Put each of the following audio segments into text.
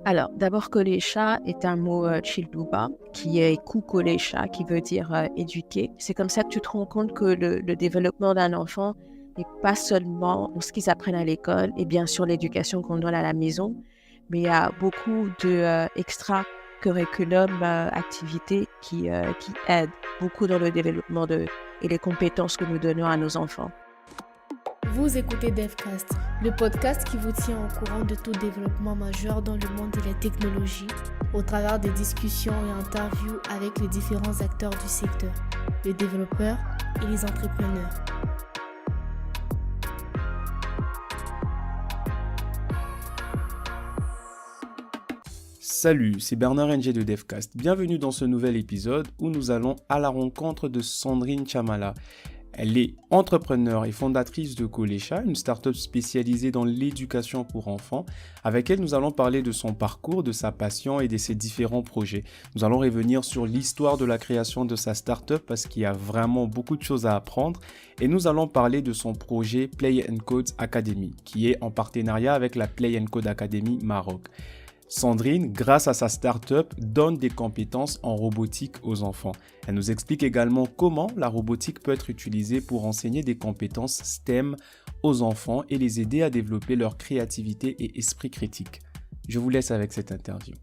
Alors, d'abord, Kolesha est un mot Childuba qui est Kolesha, qui veut dire éduquer. C'est comme ça que tu te rends compte que le développement d'un enfant n'est pas seulement ce qu'ils apprennent à l'école et bien sûr l'éducation qu'on donne à la maison, mais il y a beaucoup de extra-curriculum activités qui aident beaucoup dans le développement et les compétences que nous donnons à nos enfants. Vous écoutez DevCast, le podcast qui vous tient au courant de tout développement majeur dans le monde de la technologie, au travers des discussions et interviews avec les différents acteurs du secteur, les développeurs et les entrepreneurs. Salut, c'est Bernard NG de DevCast. Bienvenue dans ce nouvel épisode où nous allons à la rencontre de Sandrine Chamala. Elle est entrepreneure et fondatrice de Kolesha, une start-up spécialisée dans l'éducation pour enfants. Avec elle, nous allons parler de son parcours, de sa passion et de ses différents projets. Nous allons revenir sur l'histoire de la création de sa start-up parce qu'il y a vraiment beaucoup de choses à apprendre. Et nous allons parler de son projet Play & Code Academy, qui est en partenariat avec la Play & Code Academy Maroc. Sandrine, grâce à sa start-up, donne des compétences en robotique aux enfants. Elle nous explique également comment la robotique peut être utilisée pour enseigner des compétences STEM aux enfants et les aider à développer leur créativité et esprit critique. Je vous laisse avec cette interview.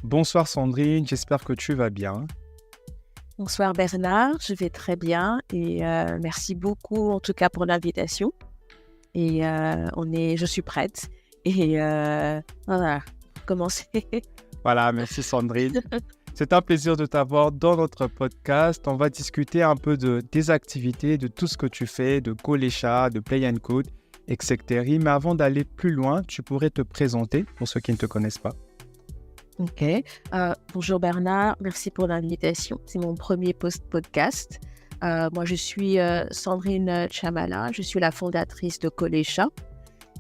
Bonsoir Sandrine, j'espère que tu vas bien. Bonsoir Bernard, je vais très bien et merci beaucoup en tout cas pour l'invitation. Et je suis prête. Et voilà, commencer. Voilà, merci Sandrine. C'est un plaisir de t'avoir dans notre podcast. On va discuter un peu de tes activités, de tout ce que tu fais, de Kolesha, de Play & Code, etc. Mais avant d'aller plus loin, tu pourrais te présenter pour ceux qui ne te connaissent pas. Ok. Bonjour Bernard, merci pour l'invitation. C'est mon premier podcast. Moi, je suis Sandrine Chamala. Je suis la fondatrice de Kolesha.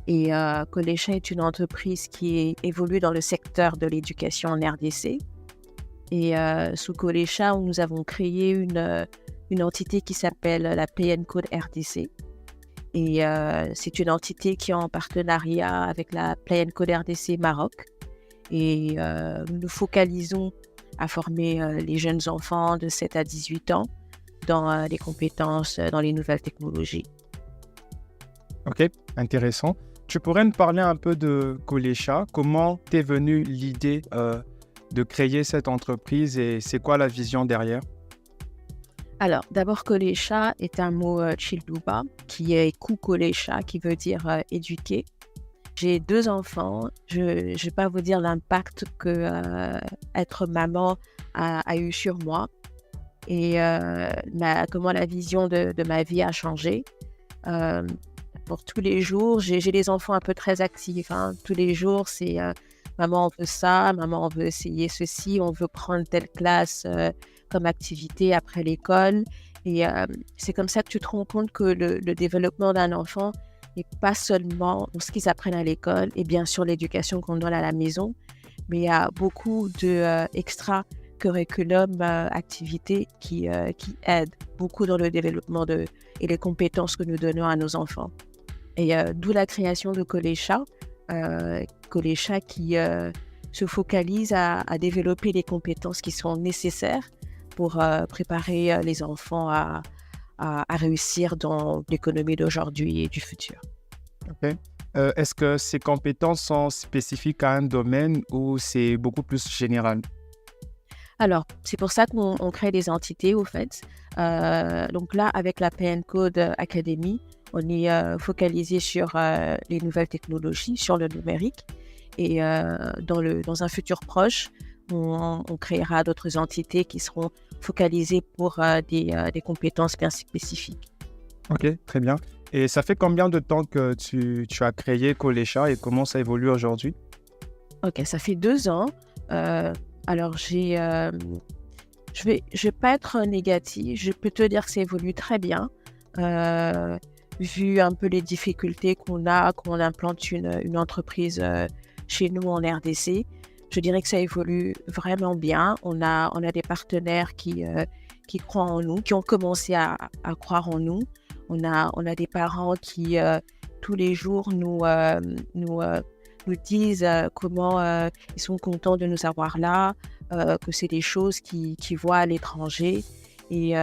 Et Kolesha est une entreprise qui évolue dans le secteur de l'éducation en RDC. Et sous Kolesha, nous avons créé une entité qui s'appelle la Play & Code RDC. Et c'est une entité qui est en partenariat avec la Play & Code RDC Maroc. Et nous nous focalisons à former les jeunes enfants de 7 à 18 ans dans les compétences, dans les nouvelles technologies. Ok, intéressant. Tu pourrais nous parler un peu de Kolesha. Comment t'es venue l'idée de créer cette entreprise et c'est quoi la vision derrière? Alors, d'abord, Kolesha est un mot Childuba qui est Kolesha, qui veut dire éduquer. J'ai 2 enfants. Je ne vais pas vous dire l'impact que être maman a eu sur moi et comment la vision de ma vie a changé. Pour tous les jours, j'ai des enfants un peu très actifs. Tous les jours, c'est maman, on veut ça, maman, on veut essayer ceci, on veut prendre telle classe comme activité après l'école. Et c'est comme ça que tu te rends compte que le développement d'un enfant n'est pas seulement ce qu'ils apprennent à l'école et bien sûr l'éducation qu'on donne à la maison, mais il y a beaucoup de extra-curriculum activités qui aident beaucoup dans le développement et les compétences que nous donnons à nos enfants. Et d'où la création de Kolesha. Kolesha qui se focalise à développer les compétences qui sont nécessaires pour préparer les enfants à réussir dans l'économie d'aujourd'hui et du futur. Ok. Est-ce que ces compétences sont spécifiques à un domaine ou c'est beaucoup plus général? Alors, c'est pour ça qu'on crée des entités, au fait. Donc là, avec la Play & Code Academy, on est focalisé sur les nouvelles technologies, sur le numérique. Et dans un futur proche, on créera d'autres entités qui seront focalisées pour des compétences bien spécifiques. Ok, très bien. Et ça fait combien de temps que tu as créé Kolesha et comment ça évolue aujourd'hui? Ok, ça fait 2 ans. Alors, je vais pas être négative. Je peux te dire que ça évolue très bien. Vu un peu les difficultés qu'on a quand on implante une entreprise chez nous en RDC, je dirais que ça évolue vraiment bien. On a des partenaires qui croient en nous, qui ont commencé à croire en nous. On a des parents qui tous les jours nous nous disent comment ils sont contents de nous avoir là, que c'est des choses qu'ils voient à l'étranger. Et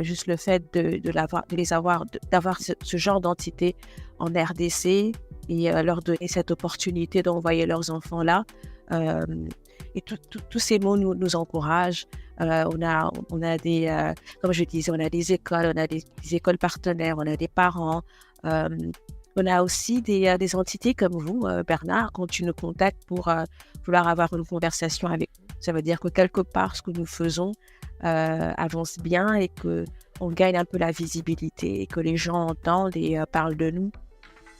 juste le fait d'avoir ce genre d'entité en RDC et leur donner cette opportunité d'envoyer leurs enfants là. Et tous ces mots nous encouragent. On a des, comme je disais, on a des écoles, on a des écoles partenaires, on a des parents. On a aussi des entités comme vous, Bernard, quand tu nous contactes pour vouloir avoir une conversation avec nous. Ça veut dire que quelque part, ce que nous faisons avance bien et qu'on gagne un peu la visibilité et que les gens entendent et parlent de nous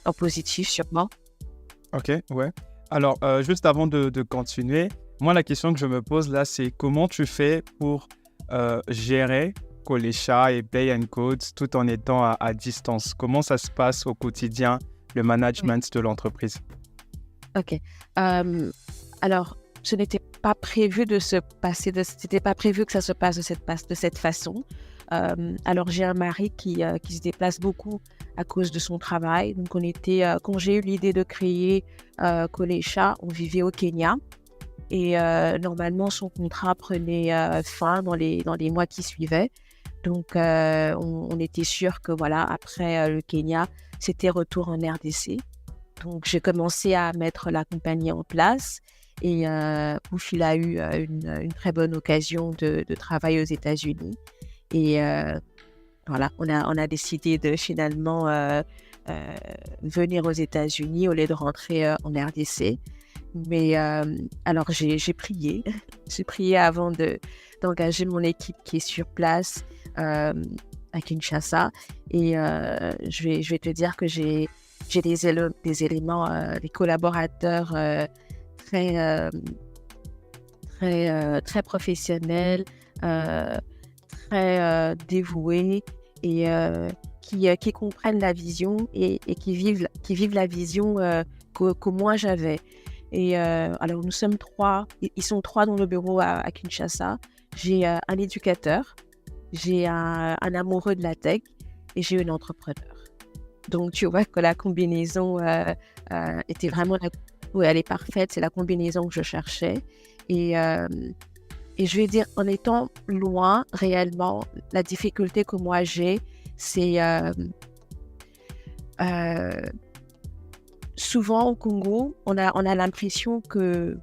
en positif sûrement. Ok, ouais. Alors, juste avant de continuer, moi, la question que je me pose là, c'est comment tu fais pour gérer Kolecha et Play and Code tout en étant à distance? Comment ça se passe au quotidien, le management de l'entreprise? Ok. Alors, ce n'était pas prévu c'était pas prévu que ça se passe de cette façon. Alors, j'ai un mari qui se déplace beaucoup à cause de son travail. Donc, quand j'ai eu l'idée de créer Kolecha, on vivait au Kenya. Et normalement, son contrat prenait fin dans les mois qui suivaient. Donc, on était sûr que voilà, après le Kenya, c'était retour en RDC. Donc, j'ai commencé à mettre la compagnie en place. Et Ouf, il a eu une très bonne occasion de travailler aux États-Unis. Et voilà, on a décidé de finalement venir aux États-Unis au lieu de rentrer en RDC. Mais alors, j'ai prié. J'ai prié avant d'engager mon équipe qui est sur place à Kinshasa. Et je vais te dire que j'ai des éléments, des collaborateurs très professionnels, très dévoués et qui comprennent la vision et qui vivent la vision que moi j'avais. Et alors nous sommes 3, ils sont 3 dans le bureau à Kinshasa. J'ai un éducateur, j'ai un amoureux de la tech et j'ai une entrepreneur. Donc tu vois que la combinaison était vraiment, oui, elle est parfaite, c'est la combinaison que je cherchais. Et je vais dire, en étant loin, réellement, la difficulté que moi j'ai, c'est souvent au Congo, on a l'impression que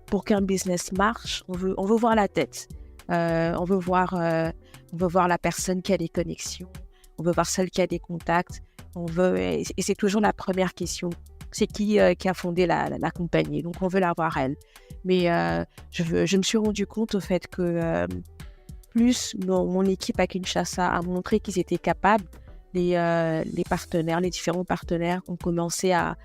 pour qu'un business marche, on veut voir la tête. On veut voir la personne qui a des connexions, on veut voir celle qui a des contacts. Et c'est toujours la première question. C'est qui a fondé la compagnie? Donc, on veut la voir elle. Mais je me suis rendu compte au fait que plus mon équipe à Kinshasa a montré qu'ils étaient capables, les partenaires, les différents partenaires ont commencé à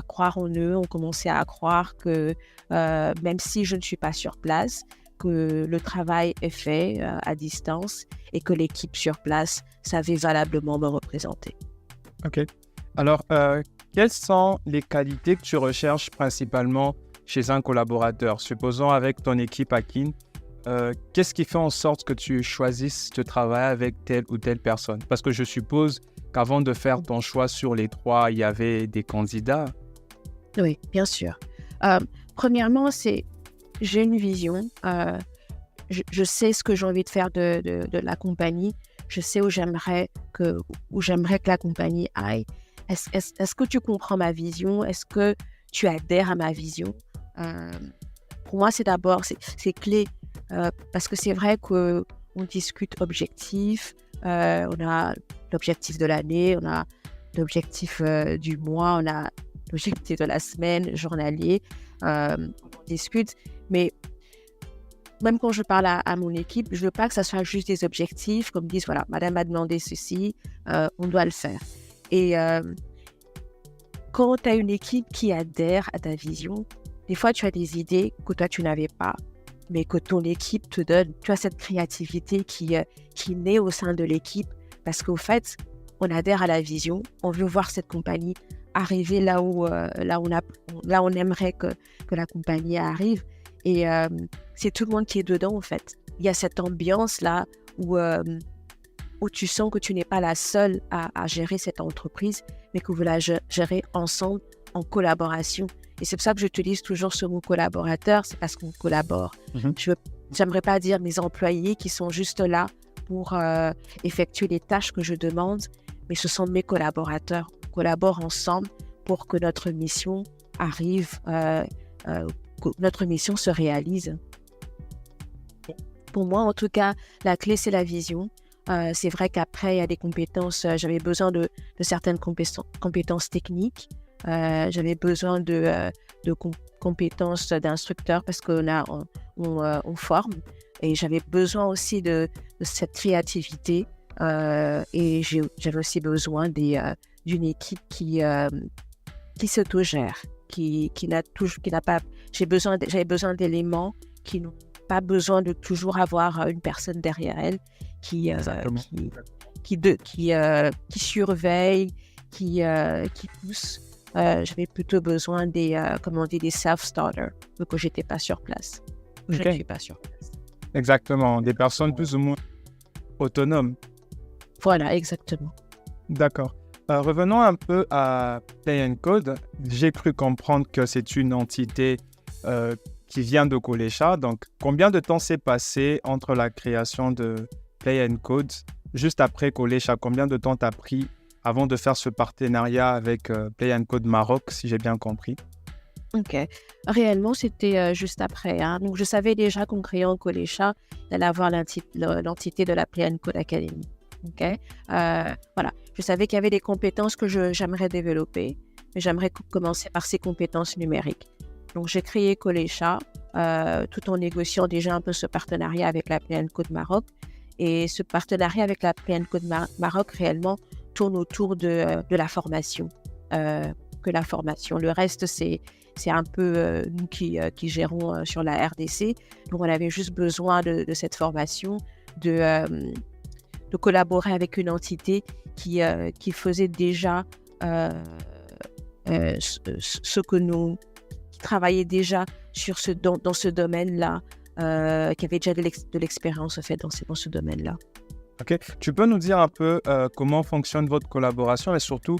croire en eux, ont commencé à croire que même si je ne suis pas sur place, que le travail est fait à distance et que l'équipe sur place savait valablement me représenter. Ok. Alors, quelles sont les qualités que tu recherches principalement chez un collaborateur? Supposons avec ton équipe à Kin, qu'est-ce qui fait en sorte que tu choisisses de travailler avec telle ou telle personne? Parce que je suppose qu'avant de faire ton choix sur les 3, il y avait des candidats. Oui, bien sûr. Premièrement, j'ai une vision. Je sais ce que j'ai envie de faire de la compagnie. Je sais où j'aimerais que la compagnie aille. Est-ce que tu comprends ma vision? Est-ce que tu adhères à ma vision? Pour moi, c'est clé. Parce que c'est vrai qu'on discute objectifs. On a l'objectif de l'année, on a l'objectif du mois, on a l'objectif de la semaine, journalier. On discute. Mais même quand je parle à mon équipe, je ne veux pas que ça soit juste des objectifs, comme disent, voilà, madame a demandé ceci, on doit le faire. Et quand tu as une équipe qui adhère à ta vision, des fois tu as des idées que toi tu n'avais pas, mais que ton équipe te donne. Tu as cette créativité qui naît au sein de l'équipe, parce qu'au fait, on adhère à la vision, on veut voir cette compagnie arriver là où on aimerait que la compagnie arrive. Et c'est tout le monde qui est dedans, en fait. Il y a cette ambiance-là où tu sens que tu n'es pas la seule à gérer cette entreprise, mais que vous la gérez ensemble, en collaboration. Et c'est pour ça que j'utilise toujours ce mot collaborateur, c'est parce qu'on collabore. Mhm. J'aimerais pas dire mes employés qui sont juste là pour effectuer les tâches que je demande, mais ce sont mes collaborateurs. On collabore ensemble pour que notre mission arrive, que notre mission se réalise. Pour moi, en tout cas, la clé, c'est la vision. C'est vrai qu'après, il y a des compétences. J'avais besoin de certaines compétences techniques. J'avais besoin de compétences d'instructeur parce qu'on forme. Et j'avais besoin aussi de cette créativité. Et j'avais aussi besoin d'une équipe qui s'autogère, qui n'a pas. J'avais besoin d'éléments qui n'ont pas besoin de toujours avoir une personne derrière elle qui surveille, qui pousse. J'avais plutôt besoin des self-starters, vu que je n'étais pas sur place. Je ne suis pas sur place. Exactement, des personnes plus ou moins autonomes. Voilà, exactement. D'accord. Revenons un peu à Play & Code. J'ai cru comprendre que c'est une entité qui vient de Kolecha. Donc, combien de temps s'est passé entre la création de Play & Code juste après Kolecha? Combien de temps t'as pris avant de faire ce partenariat avec Play & Code Maroc, si j'ai bien compris? Ok. Réellement, c'était juste après. Donc, je savais déjà qu'en créant Kolecha, il allait avoir l'entité de la Play & Code Academy. Okay. Voilà. Je savais qu'il y avait des compétences que j'aimerais développer, mais j'aimerais commencer par ces compétences numériques. Donc, j'ai créé Kolecha tout en négociant déjà un peu ce partenariat avec la Play & Code Maroc. Et ce partenariat avec la Play & Code Maroc réellement tourne autour de la formation. Que la formation. Le reste, c'est un peu nous qui gérons sur la RDC. Donc, on avait juste besoin de cette formation, de collaborer avec une entité qui faisait déjà ce que nous, qui travaillait déjà dans ce domaine-là, qui avait déjà de l'expérience en fait, dans ce domaine-là. Ok. Tu peux nous dire un peu comment fonctionne votre collaboration et surtout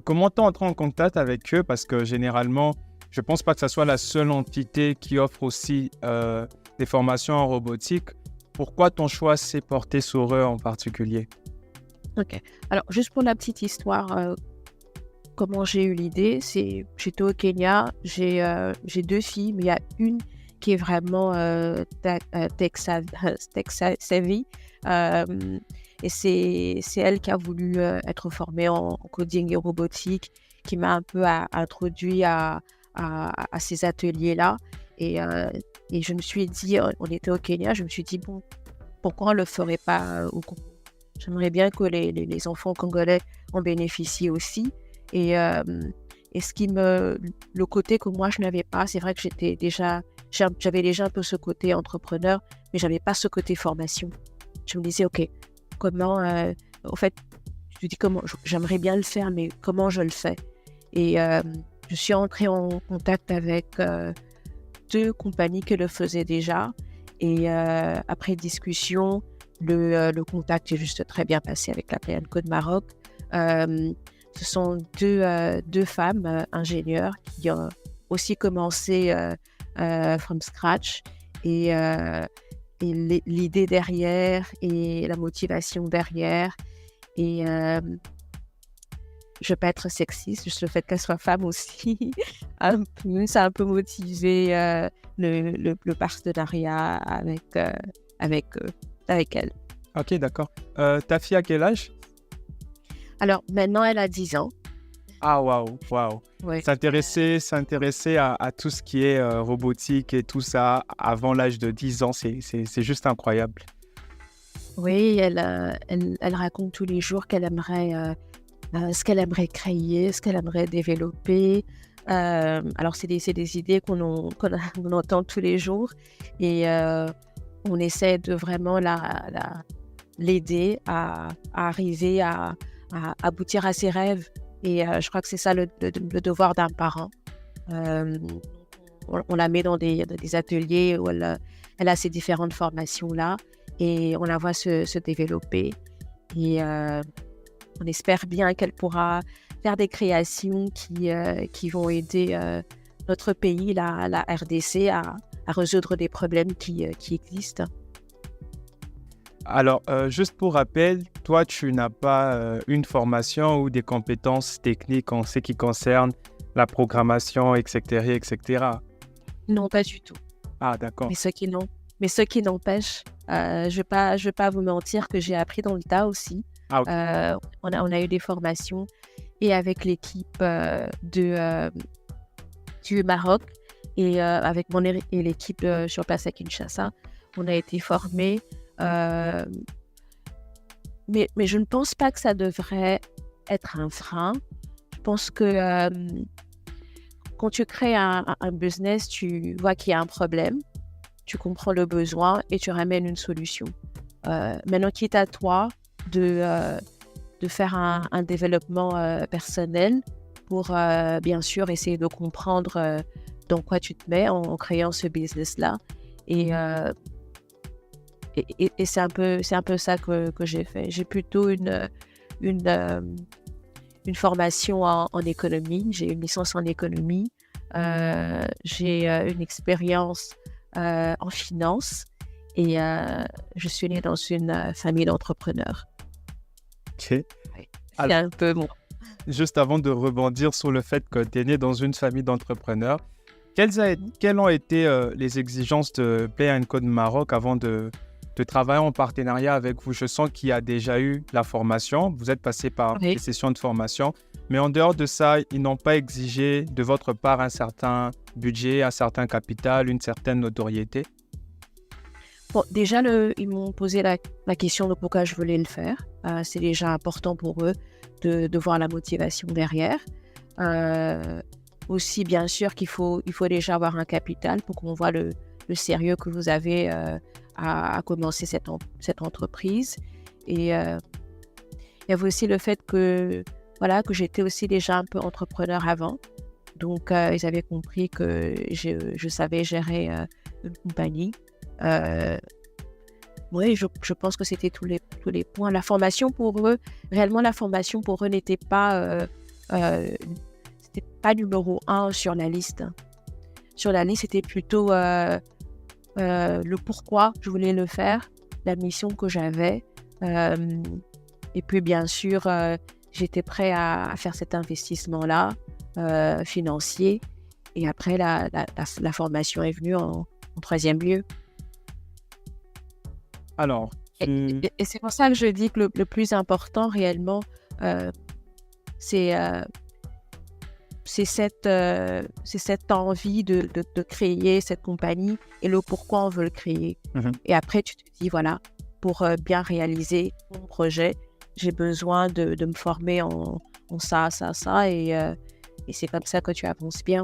comment tu entres en contact avec eux, parce que généralement, je ne pense pas que ce soit la seule entité qui offre aussi des formations en robotique. Pourquoi ton choix s'est porté sur eux en particulier? Ok. Alors, juste pour la petite histoire, comment j'ai eu l'idée, j'étais au Kenya, j'ai 2 filles, mais il y a une qui est vraiment tech savvy. Et c'est elle qui a voulu être formée en coding et robotique, qui m'a un peu introduit à ces ateliers-là. Et je me suis dit, on était au Kenya, je me suis dit, bon, pourquoi on ne le ferait pas au Congo? J'aimerais bien que les enfants congolais en bénéficient aussi. Et le côté que moi, je n'avais pas, c'est vrai que j'avais déjà un peu ce côté entrepreneur, mais je n'avais pas ce côté formation. Je me disais, OK, comment, en fait, je me dis comment, j'aimerais bien le faire, mais comment je le fais? Et je suis entrée en contact avec 2 compagnies qui le faisaient déjà. Et après discussion, le contact est juste très bien passé avec la Play & Code Maroc. Ce sont deux femmes ingénieures qui ont aussi commencé from scratch. Et l'idée derrière et la motivation derrière. Et je ne veux pas être sexiste, juste le fait qu'elle soit femme aussi, ça a un peu motivé le partenariat avec elle. Ok, d'accord. Ta fille a quel âge? Alors, maintenant, elle a 10 ans. Ah, waouh. Ouais. S'intéresser à tout ce qui est robotique et tout ça avant l'âge de 10 ans, c'est juste incroyable. Oui, elle raconte tous les jours qu'elle aimerait, ce qu'elle aimerait créer, ce qu'elle aimerait développer. Alors, c'est des idées qu'on entend tous les jours et on essaie de vraiment l'aider à arriver à aboutir à ses rêves. Et je crois que c'est ça le devoir d'un parent. On la met dans des ateliers où elle a ces différentes formations-là et on la voit se développer. Et on espère bien qu'elle pourra faire des créations qui vont aider notre pays, la RDC, à résoudre des problèmes qui existent. Alors, juste pour rappel, toi, tu n'as pas une formation ou des compétences techniques en ce qui concerne la programmation, etc., etc. Non, pas du tout. Ah, d'accord. Mais ce qui n'empêche, je vais pas vous mentir que j'ai appris dans le tas aussi. Ah, ok. On a eu des formations et avec l'équipe du Maroc et avec et l'équipe sur place à Kinshasa, on a été formés. Mais je ne pense pas que ça devrait être un frein. Je pense que quand tu crées un business, tu vois qu'il y a un problème, tu comprends le besoin et tu ramènes une solution. Maintenant, quitte à toi de faire un développement personnel pour bien sûr essayer de comprendre dans quoi tu te mets en créant ce business-là. Et c'est un peu ça que j'ai fait. J'ai plutôt une formation en économie. J'ai une licence en économie. J'ai une expérience en finance et je suis née dans une famille d'entrepreneurs. Ok. Oui. C'est un peu bon. Juste avant de rebondir sur le fait que tu es né dans une famille d'entrepreneurs, quelles ont été les exigences de Play & Code Maroc avant de travailler en partenariat avec vous? Je sens qu'il y a déjà eu la formation, vous êtes passé par des sessions de formation, mais en dehors de ça, ils n'ont pas exigé de votre part un certain budget, un certain capital, une certaine notoriété? Bon, déjà, ils m'ont posé la question de pourquoi je voulais le faire. C'est déjà important pour eux de voir la motivation derrière. Aussi, bien sûr, qu'il faut déjà avoir un capital pour qu'on voit le sérieux que vous avez à commencer cette entreprise. Et il y avait aussi le fait que j'étais aussi déjà un peu entrepreneur avant. Donc, ils avaient compris que je savais gérer une compagnie. Oui, je pense que c'était tous les points. La formation pour eux n'était pas, c'était pas numéro 1 sur la liste. Sur la liste, c'était plutôt le pourquoi je voulais le faire, la mission que j'avais. Et puis, bien sûr, j'étais prêt à faire cet investissement-là financier. Et après, la formation est venue en troisième lieu. Alors, et c'est pour ça que je dis que le plus important réellement, c'est cette envie de créer cette compagnie et le pourquoi on veut le créer. Et après, tu te dis, voilà, pour bien réaliser mon projet, j'ai besoin de me former en ça, et c'est comme ça que tu avances bien.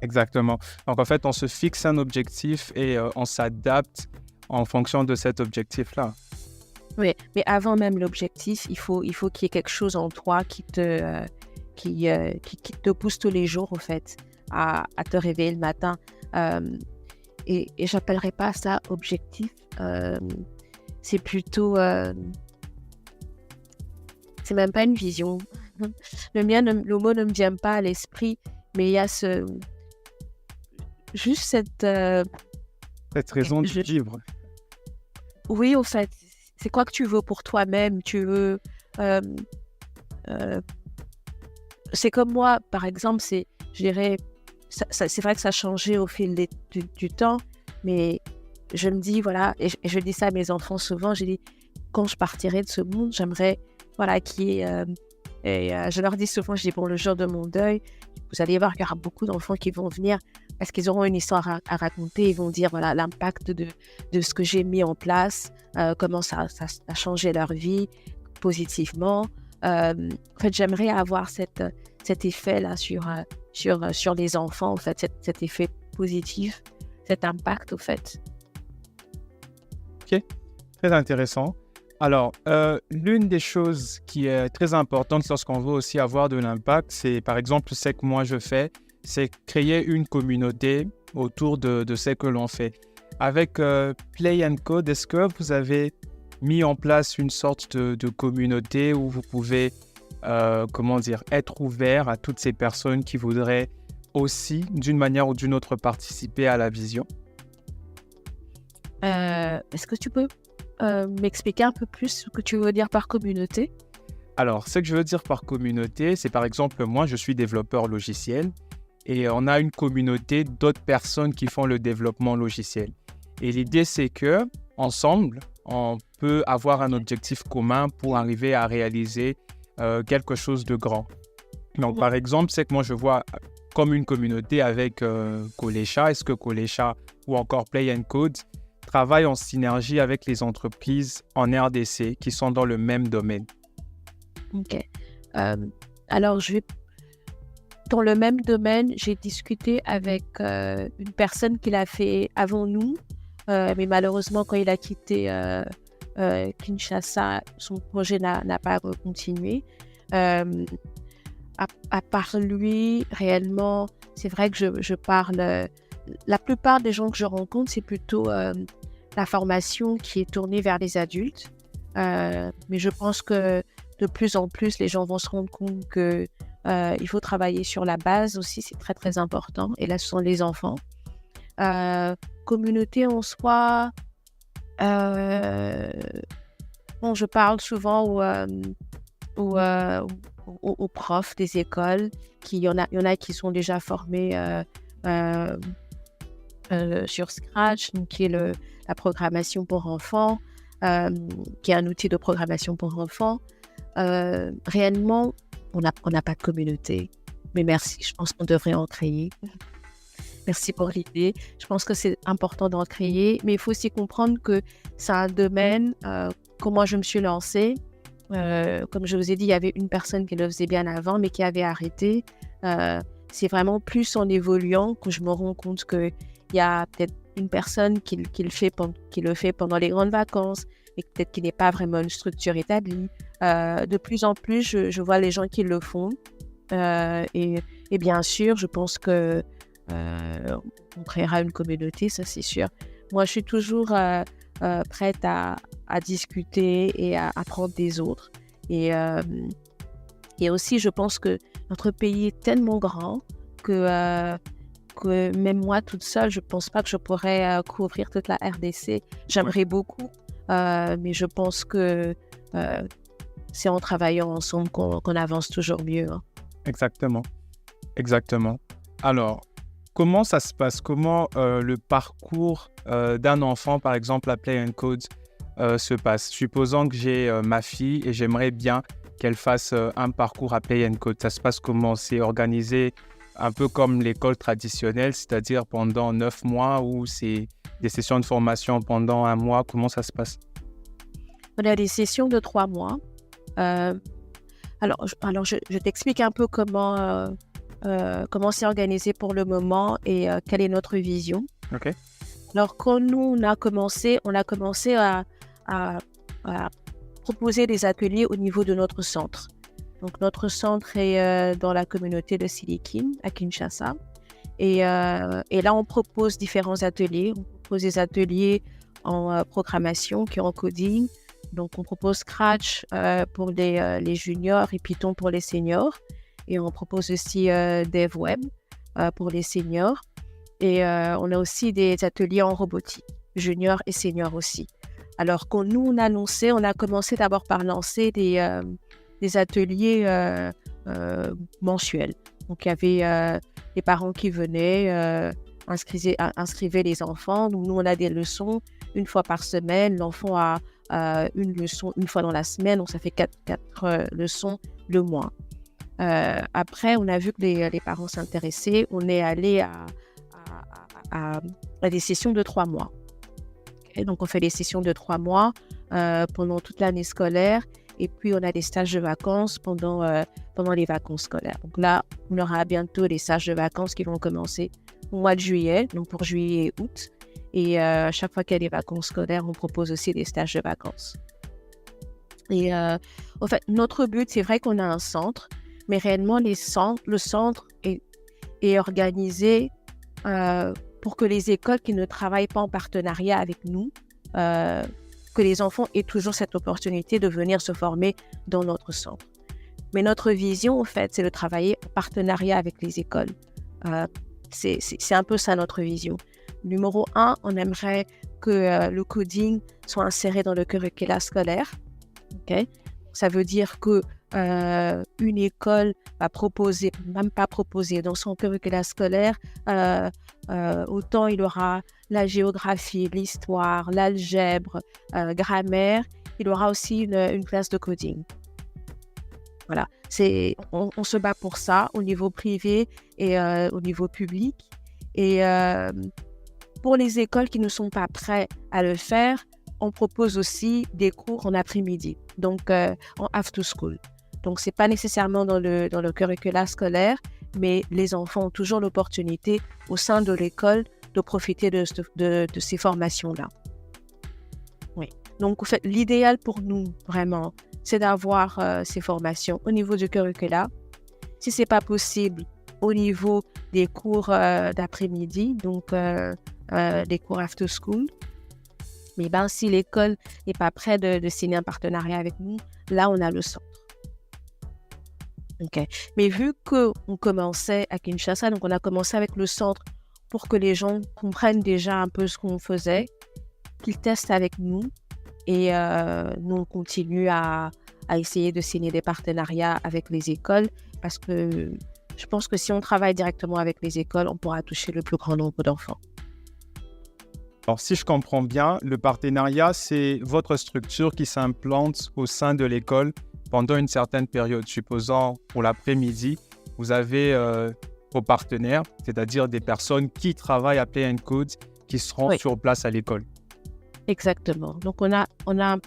Exactement. Donc, en fait, on se fixe un objectif et on s'adapte en fonction de cet objectif-là. Oui, mais avant même l'objectif, il faut qu'il y ait quelque chose en toi qui te pousse tous les jours, en fait, à te réveiller le matin. Et j'appellerais pas ça objectif. C'est plutôt... c'est même pas une vision. Le mot ne me vient pas à l'esprit, mais il y a juste cette raison de vivre. Oui, en fait, c'est quoi que tu veux pour toi-même? Tu veux... c'est comme moi, par exemple, je dirais, c'est vrai que ça a changé au fil du temps, mais je me dis, voilà, et je dis ça à mes enfants souvent, je dis, quand je partirai de ce monde, j'aimerais, voilà, je leur dis souvent, je dis, bon, le jour de mon deuil, vous allez voir qu'il y aura beaucoup d'enfants qui vont venir parce qu'ils auront une histoire à raconter. Ils vont dire, voilà, l'impact de ce que j'ai mis en place, comment ça a changé leur vie positivement. En fait, j'aimerais avoir cet effet-là sur les enfants, en fait, cet effet positif, cet impact, au fait. Ok, très intéressant. Alors, l'une des choses qui est très importante lorsqu'on veut aussi avoir de l'impact, c'est par exemple ce que moi je fais, c'est créer une communauté autour de ce que l'on fait. Avec Play & Code, est-ce que vous avez mis en place une sorte de communauté où vous pouvez, être ouvert à toutes ces personnes qui voudraient aussi, d'une manière ou d'une autre, participer à la vision? Est-ce que tu peux m'expliquer un peu plus ce que tu veux dire par communauté? Alors, ce que je veux dire par communauté, c'est par exemple, moi, je suis développeur logiciel et on a une communauté d'autres personnes qui font le développement logiciel. Et l'idée, c'est que ensemble, on peut avoir un objectif commun pour arriver à réaliser quelque chose de grand. Donc, par exemple, c'est que moi, je vois comme une communauté avec Kolecha. Est-ce que Kolecha ou encore Play and Code travaillent en synergie avec les entreprises en RDC qui sont dans le même domaine? Ok. Alors, dans le même domaine, j'ai discuté avec une personne qui l'a fait avant nous, mais malheureusement, quand il a quitté Kinshasa, son projet n'a pas continué. À part lui, réellement, c'est vrai que je parle... La plupart des gens que je rencontre, c'est plutôt la formation qui est tournée vers les adultes. Mais je pense que de plus en plus, les gens vont se rendre compte qu'il faut travailler sur la base aussi, c'est très très important. Et là, ce sont les enfants. Communauté en soi, bon, je parle souvent aux profs des écoles, il y en a qui sont déjà formés sur Scratch, donc qui est la programmation pour enfants, qui est un outil de programmation pour enfants. Réellement, on n'a pas de communauté, mais merci, je pense qu'on devrait en créer. Merci pour l'idée. Je pense que c'est important d'en créer, mais il faut aussi comprendre que c'est un domaine, comment je me suis lancée. Comme je vous ai dit, il y avait une personne qui le faisait bien avant, mais qui avait arrêté. C'est vraiment plus en évoluant que je me rends compte qu'il y a peut-être une personne qui le fait pendant les grandes vacances, et peut-être qu'il n'est pas vraiment une structure établie. De plus en plus, je vois les gens qui le font. Et bien sûr, je pense que on créera une communauté, ça c'est sûr. Moi, je suis toujours prête à discuter et à apprendre des autres. Et aussi, je pense que notre pays est tellement grand que même moi, toute seule, je ne pense pas que je pourrais couvrir toute la RDC. J'aimerais beaucoup, mais je pense que c'est en travaillant ensemble qu'on avance toujours mieux. Hein. Exactement. Alors, comment ça se passe? Comment le parcours d'un enfant, par exemple, à Play and Code, se passe? Supposons que j'ai ma fille et j'aimerais bien qu'elle fasse un parcours à Play and Code. Ça se passe comment? C'est organisé un peu comme l'école traditionnelle, c'est-à-dire pendant 9 mois, ou c'est des sessions de formation pendant 1 mois? Comment ça se passe? On a des sessions de 3 mois. Alors, je t'explique un peu comment c'est organisé pour le moment et quelle est notre vision. Ok. Alors, quand nous, on a commencé à proposer des ateliers au niveau de notre centre. Donc, notre centre est dans la communauté de Silikin, à Kinshasa. Et là, on propose différents ateliers. On propose des ateliers en programmation, qui est en coding. Donc, on propose Scratch pour les juniors et Python pour les seniors. Et on propose aussi Dev Web pour les seniors. Et on a aussi des ateliers en robotique, juniors et seniors aussi. Alors, quand nous, on a commencé d'abord par lancer des ateliers mensuels. Donc, il y avait les parents qui venaient, inscrivaient les enfants. Donc, nous, on a des leçons une fois par semaine. L'enfant a une leçon une fois dans la semaine. Donc, ça fait 4 leçons le mois. Après, on a vu que les parents s'intéressaient. On est allé à des sessions de 3 mois. Okay, donc, on fait des sessions de 3 mois pendant toute l'année scolaire. Et puis, on a des stages de vacances pendant les vacances scolaires. Donc là, on aura bientôt des stages de vacances qui vont commencer au mois de juillet, donc pour juillet et août. Et chaque fois qu'il y a des vacances scolaires, on propose aussi des stages de vacances. Et en fait, notre but, c'est vrai qu'on a un centre, mais réellement, le centre est organisé pour que les écoles qui ne travaillent pas en partenariat avec nous, que les enfants aient toujours cette opportunité de venir se former dans notre centre. Mais notre vision, en fait, c'est de travailler en partenariat avec les écoles. C'est un peu ça notre vision. Numéro 1, on aimerait que le coding soit inséré dans le curriculum scolaire. Okay? Ça veut dire que une école va proposer, même pas proposer, dans son curriculum scolaire, autant il aura la géographie, l'histoire, l'algèbre, grammaire, il aura aussi une classe de coding. Voilà, on se bat pour ça au niveau privé et au niveau public. Et pour les écoles qui ne sont pas prêtes à le faire, on propose aussi des cours en après-midi, donc en after school. Donc, ce n'est pas nécessairement dans le curriculum scolaire, mais les enfants ont toujours l'opportunité au sein de l'école de profiter de ces formations-là. Oui. Donc, en fait, l'idéal pour nous, vraiment, c'est d'avoir ces formations au niveau du curriculum. Si ce n'est pas possible, au niveau des cours d'après-midi, donc des cours after school. Mais si l'école n'est pas prête de signer un partenariat avec nous, là, on a le centre. Okay. Mais vu qu'on commençait à Kinshasa, donc on a commencé avec le centre pour que les gens comprennent déjà un peu ce qu'on faisait, qu'ils testent avec nous et nous, on continue à essayer de signer des partenariats avec les écoles parce que je pense que si on travaille directement avec les écoles, on pourra toucher le plus grand nombre d'enfants. Alors, si je comprends bien, le partenariat, c'est votre structure qui s'implante au sein de l'école pendant une certaine période. Supposons pour l'après-midi, vous avez vos partenaires, c'est-à-dire des personnes qui travaillent à Play & Code, qui seront sur place à l'école. Exactement. Donc, on a un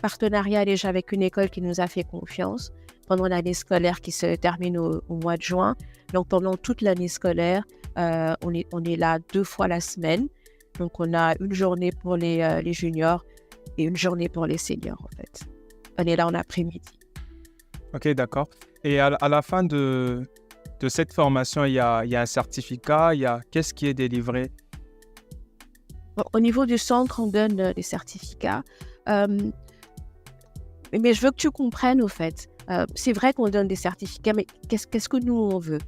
partenariat déjà avec une école qui nous a fait confiance pendant l'année scolaire qui se termine au mois de juin. Donc, pendant toute l'année scolaire, on est là 2 fois la semaine. Donc, on a une journée pour les juniors et une journée pour les seniors, en fait. On est là en après-midi. Ok, d'accord. Et à la fin de cette formation, il y a un certificat, qu'est-ce qui est délivré? Au niveau du centre, on donne des certificats. Mais je veux que tu comprennes, au fait. C'est vrai qu'on donne des certificats, mais qu'est-ce que nous, on veut?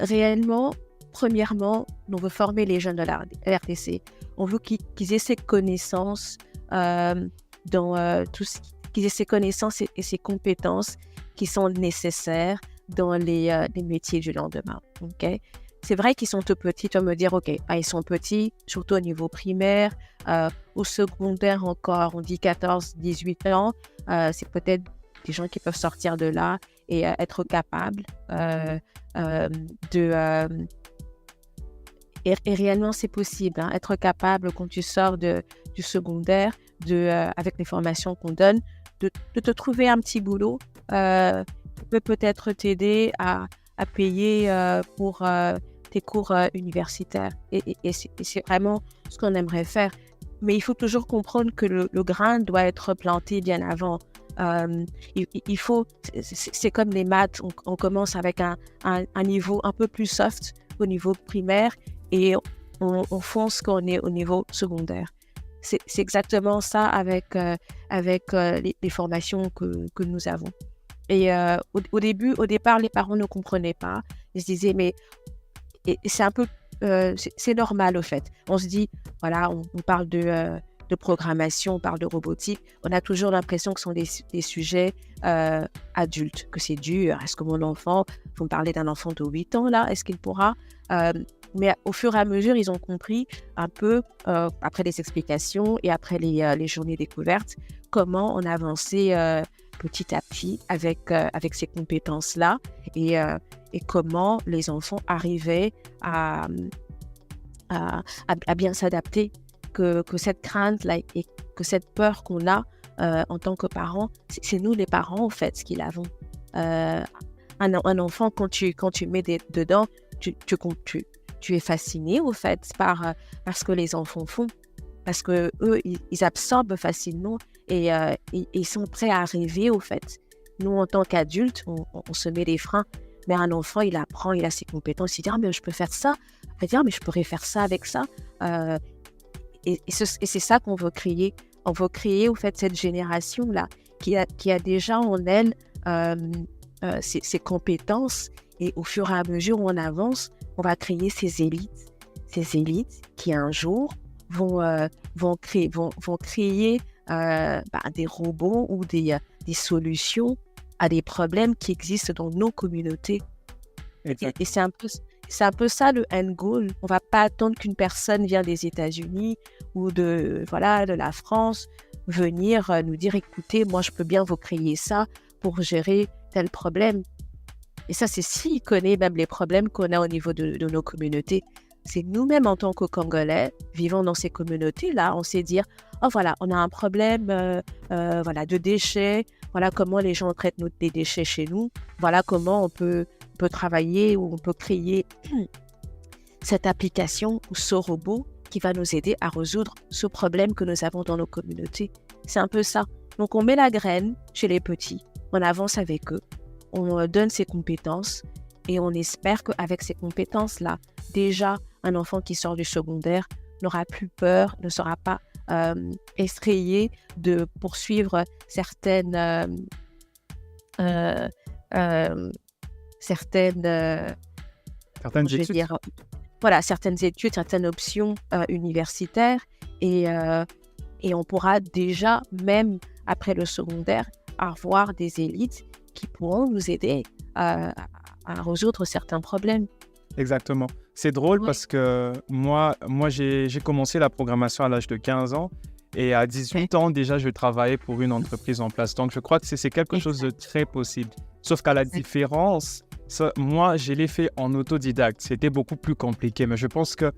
Réellement, premièrement, on veut former les jeunes de la RDC. On veut qu'ils aient ces connaissances dans tout ce qu'ils aient ces connaissances et ces compétences qui sont nécessaires dans les métiers du lendemain. Okay? C'est vrai qu'ils sont tout petits, tu vas me dire, OK, ils sont petits, surtout au niveau primaire, au secondaire encore, on dit 14-18 ans, c'est peut-être des gens qui peuvent sortir de là et être capables et réellement, c'est possible, être capable quand tu sors du secondaire, avec les formations qu'on donne, de te trouver un petit boulot qui peut peut-être t'aider à payer pour tes cours universitaires. Et c'est vraiment ce qu'on aimerait faire. Mais il faut toujours comprendre que le grain doit être planté bien avant. Il faut, c'est comme les maths, on commence avec un niveau un peu plus soft au niveau primaire et on fonce quand on est au niveau secondaire. C'est exactement ça avec les formations que nous avons. Et au départ, les parents ne comprenaient pas. Ils se disaient, mais et c'est un peu, c'est normal au fait. On se dit, voilà, on parle de programmation, on parle de robotique. On a toujours l'impression que ce sont des sujets adultes, que c'est dur. Est-ce que mon enfant, vous me parlez d'un enfant de 8 ans là, est-ce qu'il pourra mais au fur et à mesure, ils ont compris un peu, après les explications et après les journées découvertes, comment on avançait petit à petit avec ces compétences-là et comment les enfants arrivaient à bien s'adapter, que cette crainte-là et que cette peur qu'on a en tant que parents, c'est nous les parents en fait qui l'avons. Un enfant, quand tu mets dedans, tu es fasciné au fait par ce que les enfants font, parce que eux ils absorbent facilement et ils sont prêts à rêver au fait. Nous en tant qu'adultes, on se met des freins, mais un enfant il apprend, il a ses compétences, il dit mais je peux faire ça, il dit mais je pourrais faire ça avec ça, et c'est ça qu'on veut créer. On veut créer au fait cette génération là qui a déjà en elle ces compétences Et au fur et à mesure où on avance, on va créer ces élites qui un jour vont créer des robots ou des solutions à des problèmes qui existent dans nos communautés. Et c'est un peu ça le end goal. On ne va pas attendre qu'une personne vienne des États-Unis ou de la France venir nous dire, écoutez, moi je peux bien vous créer ça pour gérer tel problème. Et ça, c'est s'il connaît même les problèmes qu'on a au niveau de nos communautés. C'est nous-mêmes en tant que Congolais, vivant dans ces communautés-là, on sait dire, oh voilà, on a un problème de déchets, voilà comment les gens traitent des déchets chez nous, voilà comment on peut travailler ou on peut créer cette application ou ce robot qui va nous aider à résoudre ce problème que nous avons dans nos communautés. C'est un peu ça. Donc on met la graine chez les petits, on avance avec eux, on donne ses compétences et on espère qu'avec ces compétences-là, déjà un enfant qui sort du secondaire n'aura plus peur, ne sera pas effrayé de poursuivre certaines études, certaines options universitaires et on pourra déjà, même après le secondaire, avoir des élites qui pourront nous aider à résoudre certains problèmes. Exactement. C'est drôle parce que moi j'ai commencé la programmation à l'âge de 15 ans et à 18 ans déjà, je travaillais pour une entreprise en place. Donc, je crois que c'est quelque chose de très possible. Sauf qu'à la différence, moi, je l'ai fait en autodidacte. C'était beaucoup plus compliqué. Mais je pense que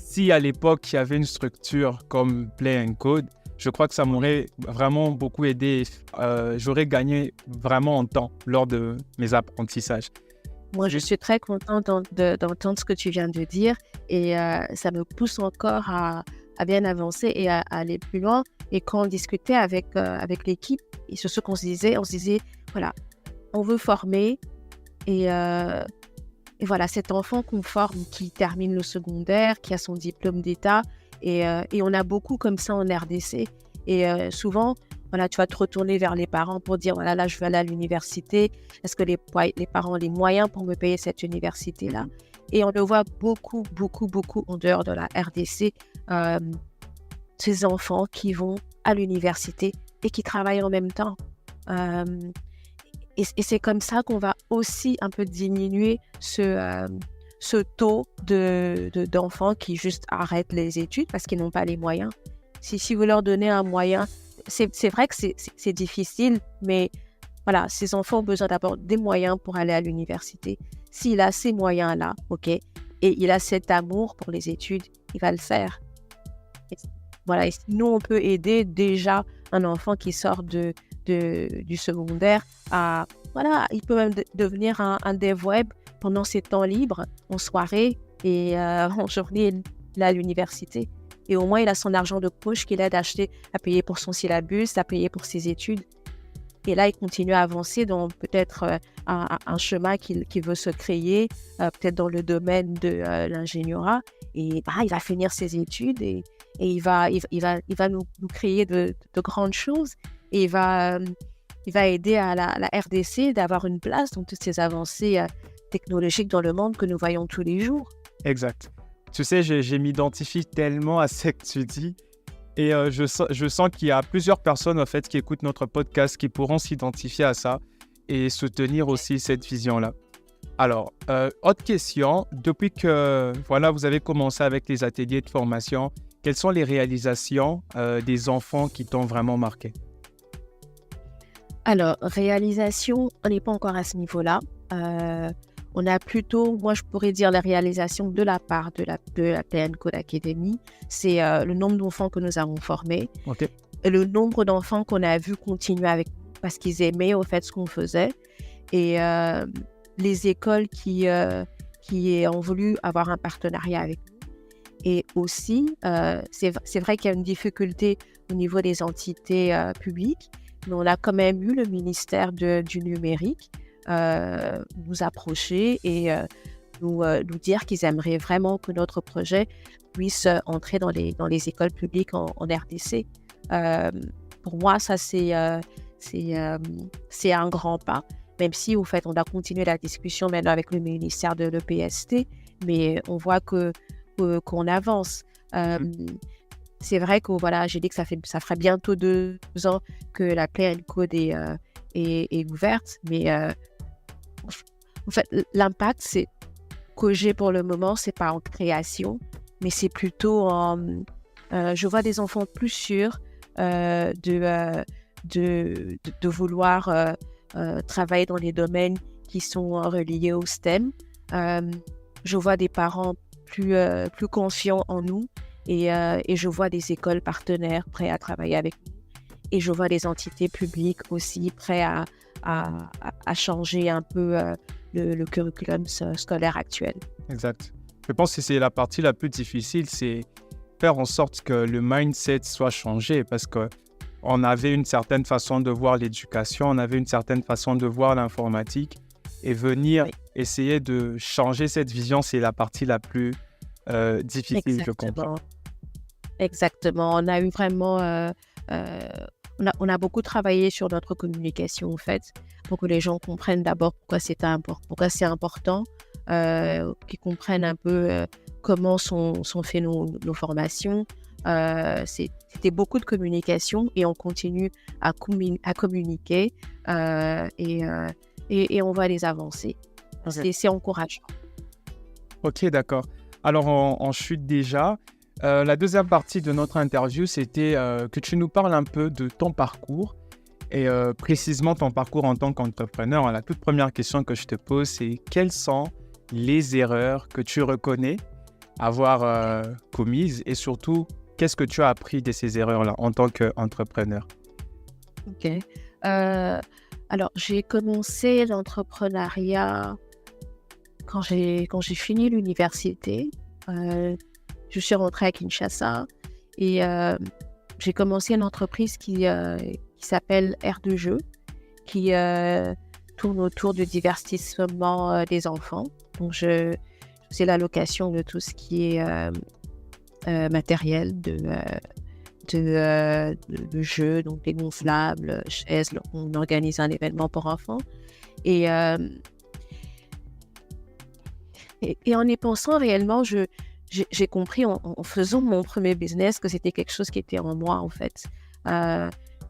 si à l'époque, il y avait une structure comme Play & Code, je crois que ça m'aurait vraiment beaucoup aidé. J'aurais gagné vraiment en temps lors de mes apprentissages. Moi, je suis très contente d'entendre ce que tu viens de dire et ça me pousse encore à bien avancer et à aller plus loin. Et quand on discutait avec l'équipe, et c'est ce qu'on se disait, voilà, on veut former et voilà, cet enfant qu'on forme qui termine le secondaire, qui a son diplôme d'État et on a beaucoup comme ça en RDC. Et souvent, voilà, tu vas te retourner vers les parents pour dire, voilà, là, je veux aller à l'université. Est-ce que les parents ont les moyens pour me payer cette université-là? Et on le voit beaucoup, beaucoup, beaucoup en dehors de la RDC, ces enfants qui vont à l'université et qui travaillent en même temps. Et c'est comme ça qu'on va aussi un peu diminuer ce taux d'enfants qui juste arrêtent les études parce qu'ils n'ont pas les moyens. Si vous leur donnez un moyen, c'est vrai que c'est difficile, mais voilà, ces enfants ont besoin d'abord des moyens pour aller à l'université. S'il a ces moyens-là, ok, et il a cet amour pour les études, il va le faire. Voilà, et nous, on peut aider déjà un enfant qui sort du secondaire à, voilà, il peut même devenir un dev web pendant ses temps libres, en soirée et en journée, il est à l'université. Et au moins, il a son argent de poche qui l'aide à payer pour son syllabus, à payer pour ses études. Et là, il continue à avancer dans peut-être un chemin qu'il veut se créer, peut-être dans le domaine de l'ingénierat. Et il va finir ses études et il va nous créer de grandes choses. Et il va aider à la RDC d'avoir une place dans toutes ces avancées technologiques dans le monde que nous voyons tous les jours. Exact. Tu sais, je m'identifie tellement à ce que tu dis. Et je sens qu'il y a plusieurs personnes en fait, qui écoutent notre podcast qui pourront s'identifier à ça et soutenir aussi cette vision-là. Alors, autre question. Depuis que vous avez commencé avec les ateliers de formation, quelles sont les réalisations des enfants qui t'ont vraiment marqué? Alors, réalisation, on n'est pas encore à ce niveau-là. On a plutôt, moi je pourrais dire la réalisation de la part de la Play & Code Academy, c'est le nombre d'enfants que nous avons formés, et le nombre d'enfants qu'on a vu continuer avec nous parce qu'ils aimaient au fait ce qu'on faisait, et les écoles qui ont voulu avoir un partenariat avec nous. Et aussi, c'est vrai qu'il y a une difficulté au niveau des entités publiques, mais on a quand même eu le ministère du numérique nous approcher et nous dire qu'ils aimeraient vraiment que notre projet puisse entrer dans les écoles publiques en RDC. Pour moi, ça, c'est un grand pas. même si, au fait, on a continué la discussion maintenant avec le ministère de l'EPST, mais on voit qu'on avance. C'est vrai que voilà, j'ai dit que ça ferait bientôt 2 ans que la Play Code est ouverte, mais en fait, l'impact que j'ai pour le moment, c'est pas en création, mais c'est plutôt je vois des enfants plus sûrs de vouloir travailler dans les domaines qui sont reliés au STEM. Je vois des parents plus confiants en nous et je vois des écoles partenaires prêts à travailler avec nous. Et je vois des entités publiques aussi prêtes à changer un peu le curriculum scolaire actuel. Exact. Je pense que c'est la partie la plus difficile, c'est faire en sorte que le mindset soit changé parce qu'on avait une certaine façon de voir l'éducation, on avait une certaine façon de voir l'informatique et venir essayer de changer cette vision, c'est la partie la plus difficile, je comprends. Exactement. On a eu vraiment... on a beaucoup travaillé sur notre communication, en fait, pour que les gens comprennent d'abord pourquoi c'est important, qu'ils comprennent un peu comment sont faites nos formations. C'était beaucoup de communication et on continue à communiquer et on va les avancer. Okay. C'est encourageant. Ok, d'accord. Alors, on chute déjà. La deuxième partie de notre interview, c'était que tu nous parles un peu de ton parcours et précisément ton parcours en tant qu'entrepreneur. La toute première question que je te pose, c'est quelles sont les erreurs que tu reconnais avoir commises et surtout, qu'est-ce que tu as appris de ces erreurs-là en tant qu'entrepreneur? Ok. Alors, j'ai commencé l'entrepreneuriat quand j'ai fini l'université. Je suis rentrée à Kinshasa et j'ai commencé une entreprise qui s'appelle R2Jeux, qui tourne autour du divertissement des enfants. Donc, je faisais la location de tout ce qui est matériel de jeux, donc des gonflables, chaises. On organise un événement pour enfants. Et en y pensant réellement, j'ai compris en faisant mon premier business que c'était quelque chose qui était en moi, en fait.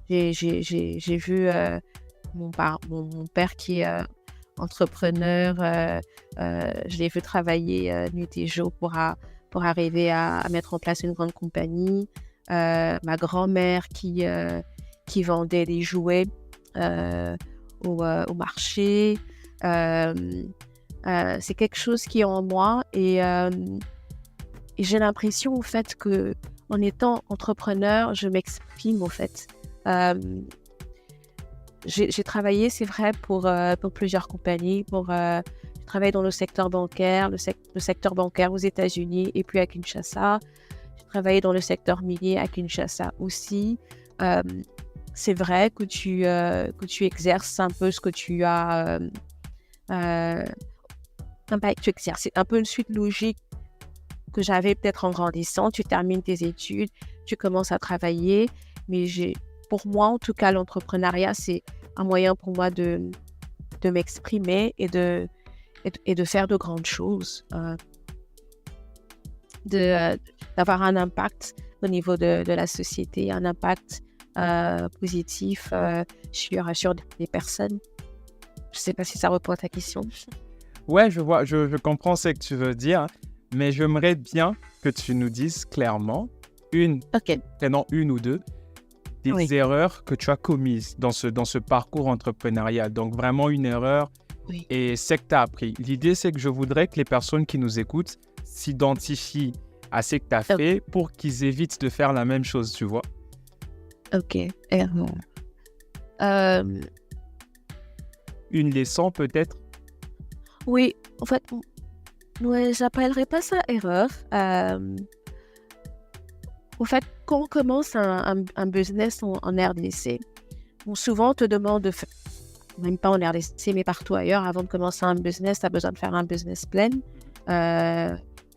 J'ai vu mon père qui est entrepreneur. Je l'ai vu travailler nuit et jour pour arriver à mettre en place une grande compagnie. Ma grand-mère qui vendait des jouets au marché. C'est quelque chose qui est en moi et j'ai l'impression, en fait, qu'en étant entrepreneur, je m'exprime, en fait. J'ai travaillé, c'est vrai, pour plusieurs compagnies. J'ai travaillé dans le secteur bancaire, le secteur bancaire aux États-Unis et puis à Kinshasa. J'ai travaillé dans le secteur minier à Kinshasa aussi. C'est vrai que tu exerces un peu ce que tu as... tu exerces. C'est un peu une suite logique que j'avais peut-être en grandissant. Tu termines tes études, tu commences à travailler. Mais pour moi, en tout cas, l'entrepreneuriat, c'est un moyen pour moi de m'exprimer et de faire de grandes choses, d'avoir un impact au niveau de la société, un impact positif sur des personnes. Je ne sais pas si ça répond à ta question. Ouais, je vois, je comprends ce que tu veux dire, mais j'aimerais bien que tu nous dises clairement prenons une ou deux des erreurs que tu as commises dans ce parcours entrepreneurial. Donc, vraiment une erreur et ce que tu as appris. L'idée, c'est que je voudrais que les personnes qui nous écoutent s'identifient à ce que tu as fait pour qu'ils évitent de faire la même chose, tu vois. Ok. Une leçon, peut-être? Oui, en fait, j'appellerais pas ça erreur. En fait, quand on commence un business en RDC, souvent on te demande de faire, même pas en RDC, mais partout ailleurs, avant de commencer un business, tu as besoin de faire un business plan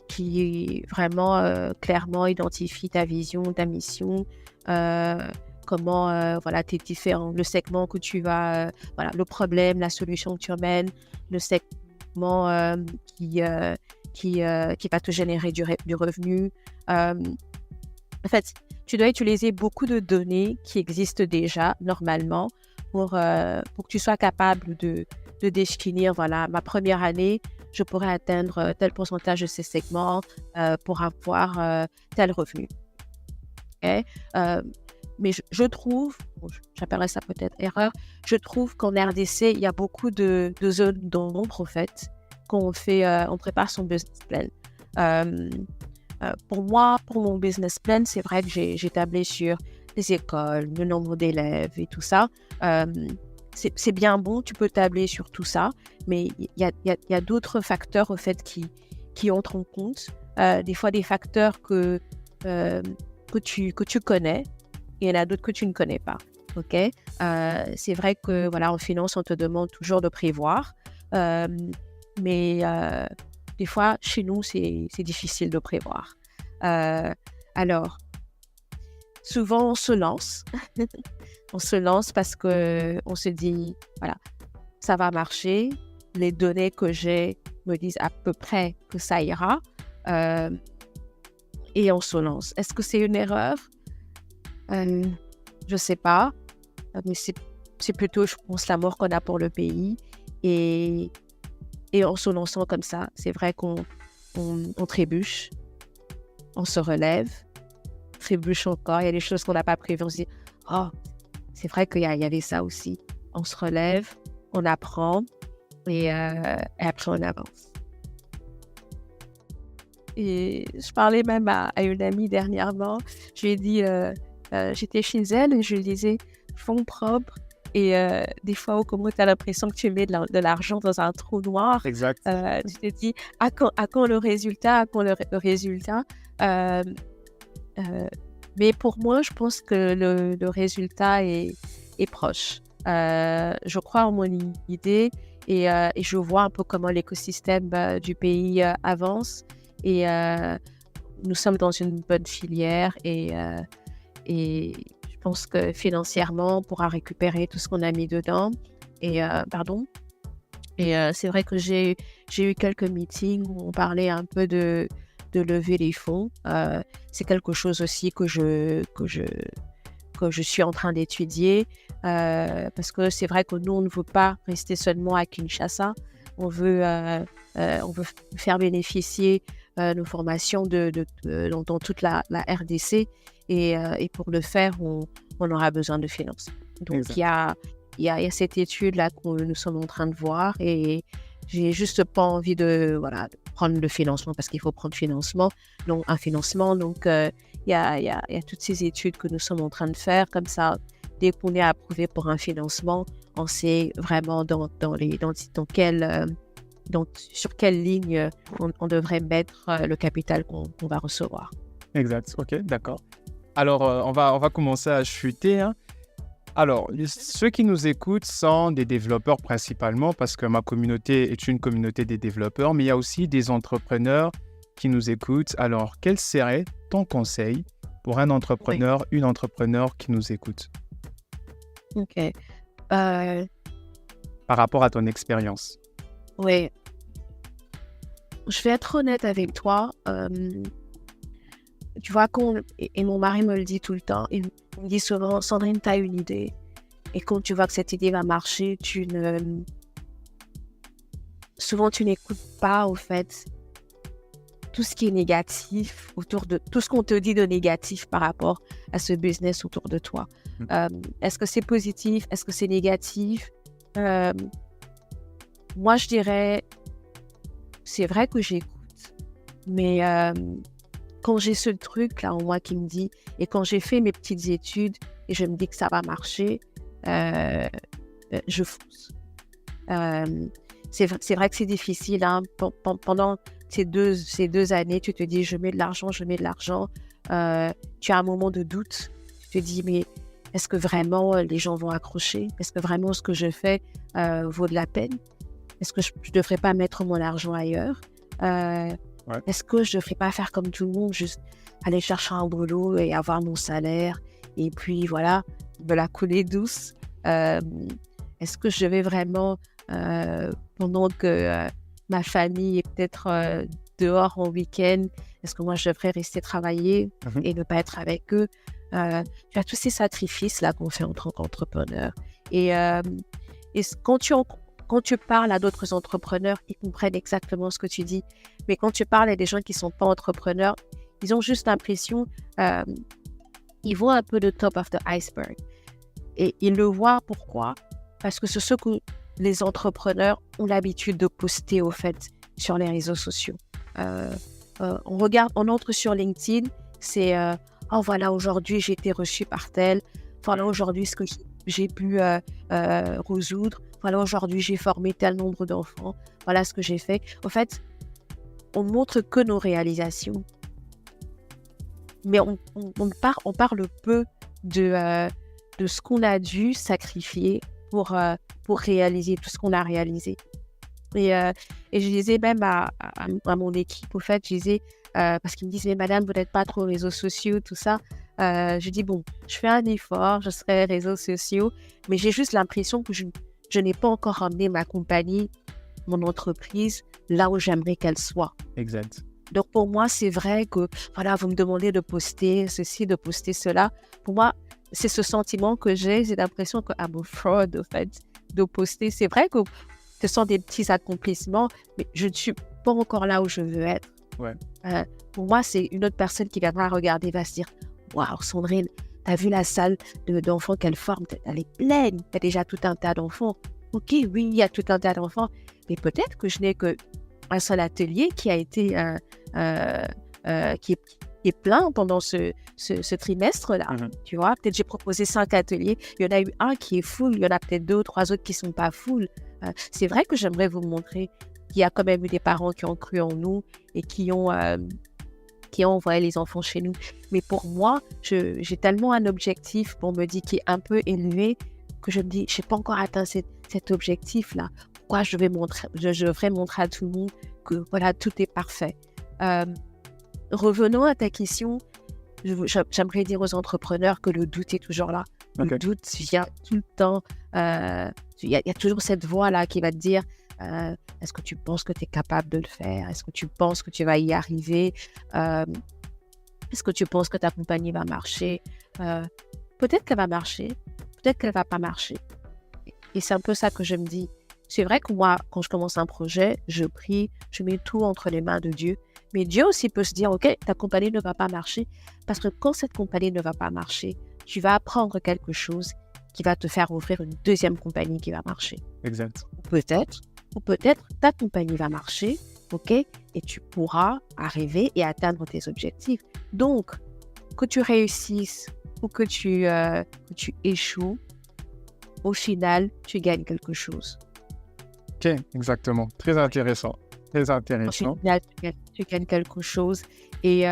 qui vraiment clairement identifie ta vision, ta mission, comment voilà, tes différents, le segment que tu vas, voilà, le problème, la solution que tu amènes, le segment qui va te générer du revenu. En fait, tu dois utiliser beaucoup de données qui existent déjà normalement pour que tu sois capable de définir, voilà, ma première année, je pourrais atteindre tel pourcentage de ces segments pour avoir tel revenu. Okay? Mais je trouve, j'appellerais ça peut-être erreur, je trouve qu'en RDC, il y a beaucoup de zones d'ombre, en fait, quand on prépare son business plan. Pour moi, pour mon business plan, c'est vrai que j'ai tablé sur les écoles, le nombre d'élèves et tout ça. C'est bien bon, tu peux tabler sur tout ça, mais il y a d'autres facteurs, au fait, qui entrent en compte. Des fois, des facteurs que tu connais, et il y en a d'autres que tu ne connais pas. Okay? C'est vrai que, voilà, en finance, on te demande toujours de prévoir, mais des fois, chez nous, c'est difficile de prévoir. Alors, souvent, on se lance. On se lance parce qu'on se dit, voilà, ça va marcher. Les données que j'ai me disent à peu près que ça ira. Et on se lance. Est-ce que c'est une erreur? Je ne sais pas. Mais c'est plutôt, je pense, l'amour qu'on a pour le pays. Et en se lançant comme ça, c'est vrai qu'on trébuche, on se relève, trébuche encore. Il y a des choses qu'on n'a pas prévues. On se dit, oh, c'est vrai qu'il y avait ça aussi. On se relève, on apprend et après on avance. Et je parlais même à une amie dernièrement. Je lui ai dit, j'étais chez elle et je lui disais, fonds propres. Et des fois, au Congo, tu as l'impression que tu mets de l'argent dans un trou noir. Exact. Tu te dis, à quand le résultat? À quand le résultat? Mais pour moi, je pense que le résultat est proche. Je crois en mon idée et je vois un peu comment l'écosystème du pays avance. Et nous sommes dans une bonne filière et je pense que financièrement, on pourra récupérer tout ce qu'on a mis dedans. Et c'est vrai que j'ai eu quelques meetings où on parlait un peu de lever les fonds. C'est quelque chose aussi que je suis en train d'étudier parce que c'est vrai que nous, on ne veut pas rester seulement à Kinshasa. On veut faire bénéficier nos formations dans toute la RDC et pour le faire, on aura besoin de finances. Donc, il y a cette étude-là que nous sommes en train de voir et j'ai juste pas envie de prendre le financement parce qu'il faut prendre un financement. Donc, il y a toutes ces études que nous sommes en train de faire. Comme ça, dès qu'on est approuvé pour un financement, on sait vraiment sur quelle ligne on devrait mettre le capital qu'on va recevoir. Exact, ok, d'accord. Alors, on va commencer à chuter. Hein. Alors, ceux qui nous écoutent sont des développeurs principalement parce que ma communauté est une communauté des développeurs, mais il y a aussi des entrepreneurs qui nous écoutent. Alors, quel serait ton conseil pour un entrepreneur, une entrepreneur qui nous écoute? Ok. Par rapport à ton expérience. Oui. Je vais être honnête avec toi. Tu vois, et mon mari me le dit tout le temps, il me dit souvent, Sandrine, tu as une idée. Et quand tu vois que cette idée va marcher, souvent tu n'écoutes pas, au fait, tout ce qui est négatif autour de tout ce qu'on te dit de négatif par rapport à ce business autour de toi. Est-ce que c'est positif? Est-ce que c'est négatif? Moi, je dirais, c'est vrai que j'écoute, mais quand j'ai ce truc-là en moi qui me dit, et quand j'ai fait mes petites études et je me dis que ça va marcher, je fonce. C'est vrai que c'est difficile. Hein. Pendant ces deux années, tu te dis, je mets de l'argent. Tu as un moment de doute. Tu te dis, mais est-ce que vraiment les gens vont accrocher? Est-ce que vraiment ce que je fais vaut de la peine? Est-ce que je ne devrais pas mettre mon argent ailleurs? Est-ce que je ne devrais pas faire comme tout le monde, juste aller chercher un boulot et avoir mon salaire et puis voilà, me la couler douce. Est-ce que je vais vraiment, pendant que ma famille est peut-être dehors en week-end, est-ce que moi je devrais rester travailler et ne pas être avec eux? Tu as tous ces sacrifices-là qu'on fait en tant qu'entrepreneur. Et quand tu parles à d'autres entrepreneurs, ils comprennent exactement ce que tu dis. Mais quand tu parles à des gens qui ne sont pas entrepreneurs, ils ont juste l'impression, ils voient un peu le top of the iceberg. Et ils le voient pourquoi? Parce que c'est ce que les entrepreneurs ont l'habitude de poster au fait sur les réseaux sociaux. On entre sur LinkedIn, c'est oh voilà, aujourd'hui j'ai été reçu par tel, voilà aujourd'hui ce que j'ai pu résoudre, voilà aujourd'hui j'ai formé tel nombre d'enfants, voilà ce que j'ai fait. Au fait, on montre que nos réalisations, mais on parle peu de ce qu'on a dû sacrifier pour réaliser tout ce qu'on a réalisé. Et je disais même à mon équipe, au fait, je disais, parce qu'ils me disent, mais madame, vous n'êtes pas trop réseaux sociaux, tout ça. Je dis, bon, je fais un effort, je serai réseaux sociaux, mais j'ai juste l'impression que je n'ai pas encore emmené ma compagnie, mon entreprise, là où j'aimerais qu'elle soit. Exact. Donc pour moi, c'est vrai que, voilà, vous me demandez de poster ceci, de poster cela. Pour moi, c'est ce sentiment que j'ai l'impression que I'm a fraud, au fait, de poster. C'est vrai que ce sont des petits accomplissements, mais je ne suis pas encore là où je veux être. Ouais. Pour moi, c'est une autre personne qui viendra regarder, va se dire « Waouh, Sandrine, t'as vu la salle d'enfants qu'elle forme, elle est pleine, il y a déjà tout un tas d'enfants. » Ok, oui, il y a tout un tas d'enfants, mais peut-être que je n'ai qu'un seul atelier qui a été qui est plein pendant ce trimestre-là. Tu vois, peut-être j'ai proposé 5 ateliers, il y en a eu un qui est full, il y en a peut-être 2 ou 3 autres qui ne sont pas full. C'est vrai que j'aimerais vous montrer qu'il y a quand même eu des parents qui ont cru en nous et qui ont envoyé les enfants chez nous. Mais pour moi, j'ai tellement un objectif pour me dire qui est un peu élevé que je me dis, je n'ai pas encore atteint cet objectif-là. Pourquoi je devrais montrer à tout le monde que voilà, tout est parfait. Revenons à ta question. J'aimerais dire aux entrepreneurs que le doute est toujours là. Le doute vient tout le temps. Il y a toujours cette voix-là qui va te dire est-ce que tu penses que tu es capable de le faire? Est-ce que tu penses que tu vas y arriver? Est-ce que tu penses que ta compagnie va marcher? Peut-être qu'elle va marcher, peut-être qu'elle ne va pas marcher. Et c'est un peu ça que je me dis. C'est vrai que moi, quand je commence un projet, je prie, je mets tout entre les mains de Dieu. Mais Dieu aussi peut se dire, OK, ta compagnie ne va pas marcher. Parce que quand cette compagnie ne va pas marcher, tu vas apprendre quelque chose qui va te faire ouvrir une deuxième compagnie qui va marcher. Exact. Ou peut-être ta compagnie va marcher, OK, et tu pourras arriver et atteindre tes objectifs. Donc, que tu réussisses ou que tu échoues, au final, tu gagnes quelque chose. Ok, exactement. Très intéressant. Très intéressant. Au final, tu gagnes quelque chose. Et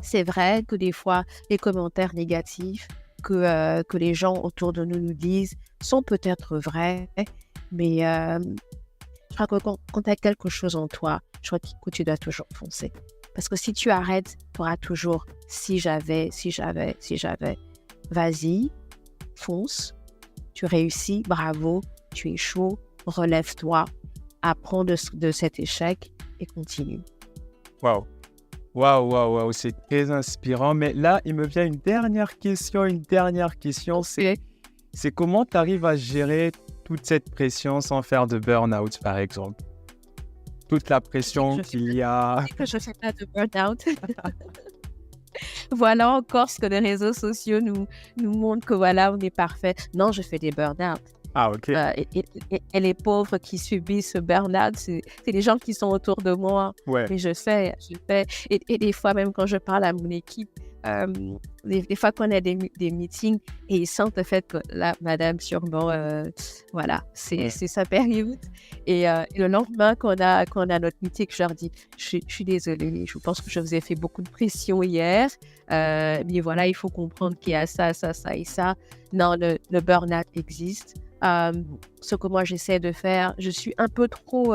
c'est vrai que des fois, les commentaires négatifs que les gens autour de nous disent sont peut-être vrais, mais je crois que quand tu as quelque chose en toi, je crois que tu dois toujours foncer. Parce que si tu arrêtes, tu auras toujours si j'avais. Vas-y, fonce, tu réussis, bravo, tu échoues, relève-toi, apprends de cet échec et continue. Waouh, c'est très inspirant. Mais là, il me vient une dernière question. C'est comment tu arrives à gérer toute cette pression sans faire de burn-out, par exemple? Toute la pression qu'il y a. Je ne fais pas de burn-out. Voilà encore ce que les réseaux sociaux nous montrent que voilà, on est parfait. Non, je fais des burn-out. Ah, ok. Et les pauvres qui subissent ce burn-out, c'est les gens qui sont autour de moi. Ouais. Mais je fais. Et des fois, même quand je parle à mon équipe, des fois qu'on a des meetings et ils sentent le fait que là, madame, sûrement, voilà, c'est sa période. Et le lendemain, qu'on a notre meeting, je leur dis, je suis désolée, je pense que je vous ai fait beaucoup de pression hier, mais voilà, il faut comprendre qu'il y a ça et ça. Non, le burn-out existe. Ce que moi, j'essaie de faire, je suis un peu trop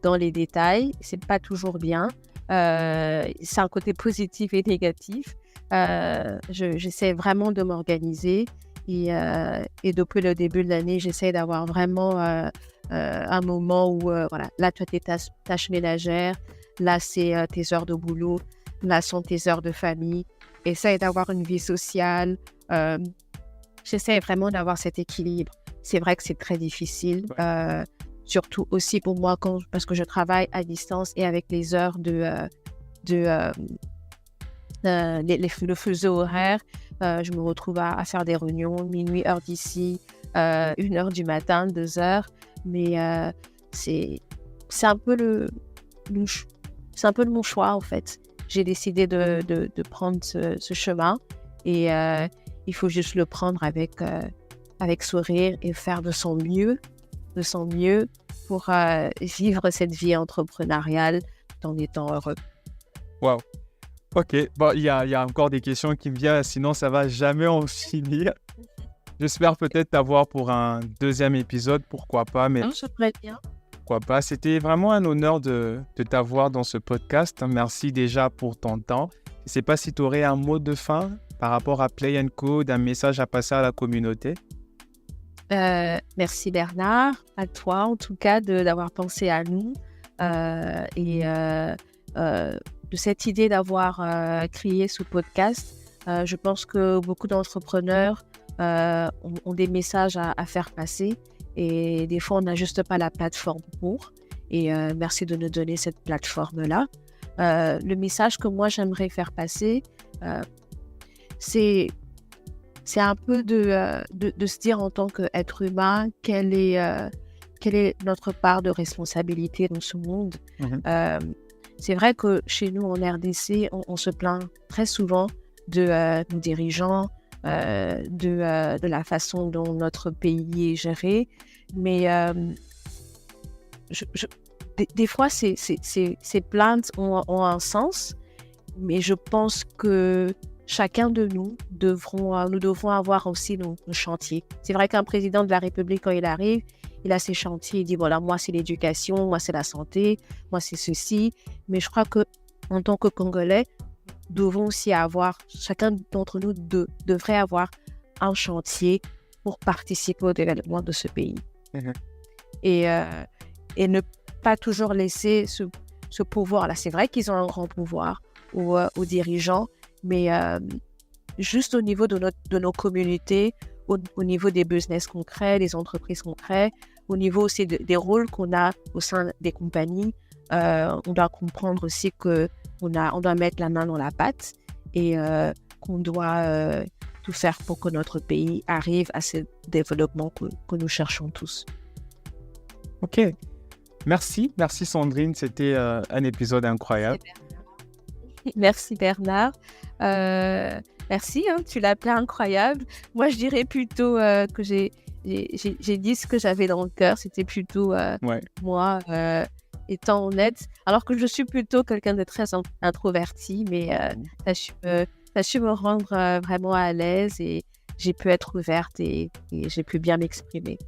dans les détails, c'est pas toujours bien. C'est un côté positif et négatif. J'essaie vraiment de m'organiser et depuis le début de l'année, j'essaie d'avoir vraiment un moment où, voilà, là, tu as tes tâches ménagères, là, c'est tes heures de boulot, là, sont tes heures de famille. Essaie d'avoir une vie sociale. J'essaie vraiment d'avoir cet équilibre. C'est vrai que c'est très difficile, surtout aussi pour moi parce que je travaille à distance et avec les heures le fuseau horaire. Je me retrouve à faire des réunions, minuit, heure d'ici, 1h du matin, 2h. Mais c'est un peu c'est un peu de mon choix, en fait. J'ai décidé de prendre ce chemin et il faut juste le prendre avec sourire et faire de son mieux pour vivre cette vie entrepreneuriale tout en étant heureux. Wow. Ok, bon, il y a encore des questions qui me viennent, sinon ça va jamais en finir. J'espère peut-être t'avoir pour un deuxième épisode, pourquoi pas. Mais je ferais bien. Pourquoi pas. C'était vraiment un honneur de t'avoir dans ce podcast. Merci déjà pour ton temps. Je ne sais pas si tu aurais un mot de fin par rapport à Play & Code, un message à passer à la communauté. Merci Bernard, à toi en tout cas d'avoir pensé à nous et de cette idée d'avoir créé ce podcast. Je pense que beaucoup d'entrepreneurs ont des messages à faire passer et des fois on n'a juste pas la plateforme pour. Et merci de nous donner cette plateforme-là. Le message que moi j'aimerais faire passer, c'est un peu de se dire en tant qu'être humain quelle est notre part de responsabilité dans ce monde. C'est vrai que chez nous en RDC, on se plaint très souvent de nos dirigeants, de la façon dont notre pays est géré, mais des fois ces plaintes ont un sens, mais je pense que chacun de nous devons avoir aussi nos chantiers. C'est vrai qu'un président de la République, quand il arrive, il a ses chantiers, il dit voilà, moi c'est l'éducation, moi c'est la santé, moi c'est ceci. Mais je crois qu'en tant que Congolais, nous devons aussi chacun d'entre nous devrait avoir un chantier pour participer au développement de ce pays. Et ne pas toujours laisser ce pouvoir-là. C'est vrai qu'ils ont un grand pouvoir aux dirigeants, mais juste au niveau de nos communautés, au niveau des business concrets, des entreprises concrètes, au niveau aussi des rôles qu'on a au sein des compagnies, on doit comprendre aussi qu'on doit mettre la main dans la pâte et qu'on doit tout faire pour que notre pays arrive à ce développement que nous cherchons tous. Ok. Merci Sandrine, c'était un épisode incroyable. Merci Bernard. Merci, tu l'as appelé incroyable. Moi, je dirais plutôt que j'ai dit ce que j'avais dans le cœur. C'était plutôt moi étant honnête. Alors que je suis plutôt quelqu'un de très introverti, mais tu as su me rendre vraiment à l'aise et j'ai pu être ouverte et j'ai pu bien m'exprimer.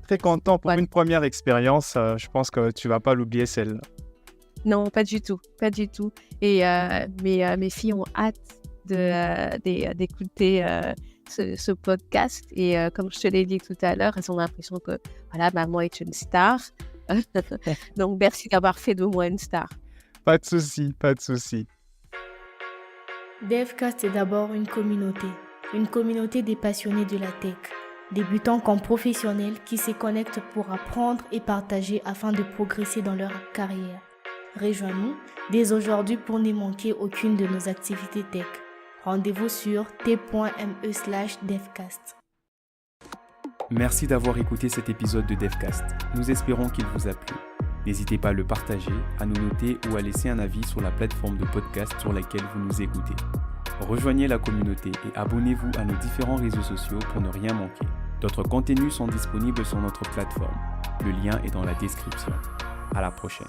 Très content pour une première expérience. Je pense que tu ne vas pas l'oublier celle-là. Non, pas du tout. Et mes filles ont hâte d'écouter ce podcast. Et comme je te l'ai dit tout à l'heure, elles ont l'impression que voilà, maman est une star. Donc, merci d'avoir fait de moi une star. Pas de souci. DevCast est d'abord une communauté des passionnés de la tech, débutants comme professionnels qui se connectent pour apprendre et partager afin de progresser dans leur carrière. Rejoins-nous dès aujourd'hui pour ne manquer aucune de nos activités tech. Rendez-vous sur t.me/devcast. Merci d'avoir écouté cet épisode de DevCast. Nous espérons qu'il vous a plu. N'hésitez pas à le partager, à nous noter ou à laisser un avis sur la plateforme de podcast sur laquelle vous nous écoutez. Rejoignez la communauté et abonnez-vous à nos différents réseaux sociaux pour ne rien manquer. D'autres contenus sont disponibles sur notre plateforme. Le lien est dans la description. À la prochaine.